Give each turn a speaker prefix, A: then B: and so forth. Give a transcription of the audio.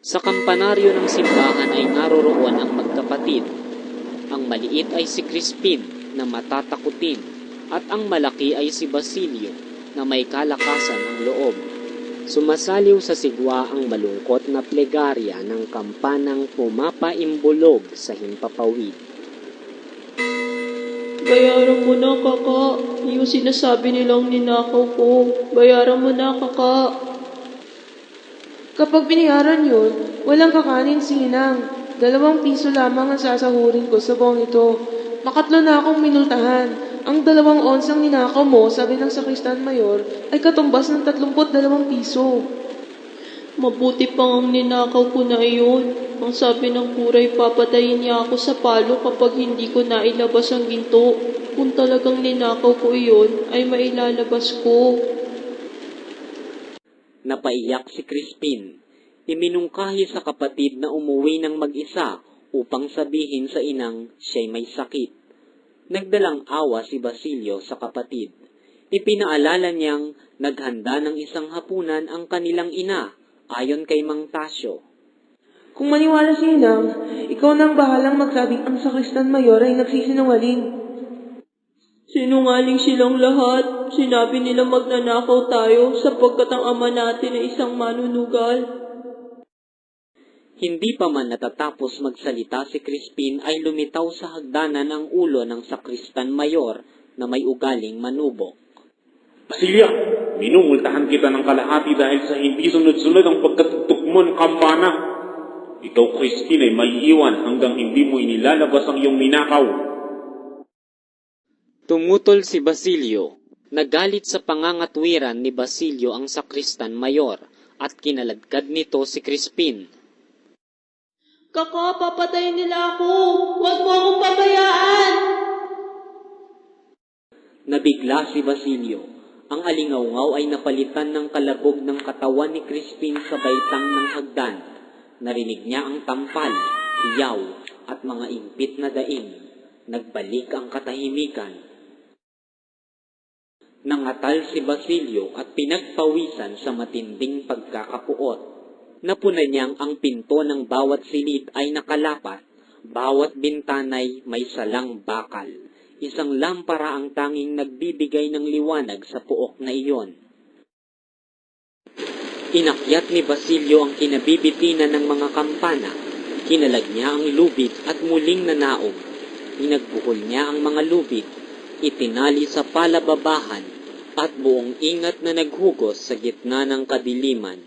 A: Sa kampanaryo ng simbahan ay naroroon ang magkapatid. Ang maliit ay si Crispin na matatakutin at ang malaki ay si Basilio na may kalakasan ng loob. Sumasaliw sa sigwa ang malungkot na plegarya ng kampanang pumapaimbulog sa himpapawid.
B: Bayaran mo na, kaka. Yung sinasabi nilang ninakaw ko. Bayaran mo na, kaka.
C: Kapag binayaran yun, walang kakanin si Inang. 2 piso lamang ang sasahurin ko sa buong ito. Makatlo na akong minultahan. Ang 2 onsang ninakaw mo, sabi ng sakristan mayor, ay katumbas ng 32 piso.
B: Mabuti pang ang ninakaw ko na iyon. Ang sabi ng kuray, papatayin niya ako sa palo kapag hindi ko nailabas ang ginto. Kung talagang ninakaw ko iyon, ay mailalabas ko.
A: Napaiyak si Crispin. Iminungkahi sa kapatid na umuwi ng mag-isa upang sabihin sa inang siya'y may sakit. Nagdalang awa si Basilio sa kapatid. Ipinaalala niyang naghanda ng isang hapunan ang kanilang ina ayon kay Mang Tasio.
C: Kung maniwala si Inang, ikaw nang bahalang magsabing ang sakristan mayor ay nagsisinungaling.
B: Sinungaling silang lahat. Sinabi nila magnanakaw tayo sapagkat ang ama natin ay isang manunugal.
A: Hindi pa man natatapos magsalita si Crispin ay lumitaw sa hagdanan ang ulo ng sakristan mayor na may ugaling manubok.
D: Basilia, minumultahan kita ng kalahati dahil sa hindi sunod-sunod ang pagkatugtog mo ng kampana. Ikaw, Crispin, ay may iwan hanggang hindi mo inilalabas ang iyong ninakaw.
A: Tumutol si Basilio. Nagalit sa pangangatwiran ni Basilio ang sakristan mayor at kinaladkad nito si Crispin.
B: Kaka, papatayin nila ako! Huwag mo akong pabayaan!
A: Nabigla si Basilio. Ang alingawngaw ay napalitan ng kalabog ng katawan ni Crispin sa baitang ng hagdan. Narinig niya ang tampal, hiyaw, at mga impit na daing. Nagbalik ang katahimikan. Nangatal si Basilio at pinagpawisan sa matinding pagkakapuot. Napunan niyang ang pinto ng bawat silid ay nakalapat, bawat bintanay may salang bakal. Isang lampara ang tanging nagbibigay ng liwanag sa puok na iyon. Inakyat ni Basilio ang kinabibitinan ng mga kampana. Kinalag niya ang lubid at muling nanaog. Inagbuhol niya ang mga lubid, itinali sa palababahan at buong ingat na naghugos sa gitna ng kadiliman.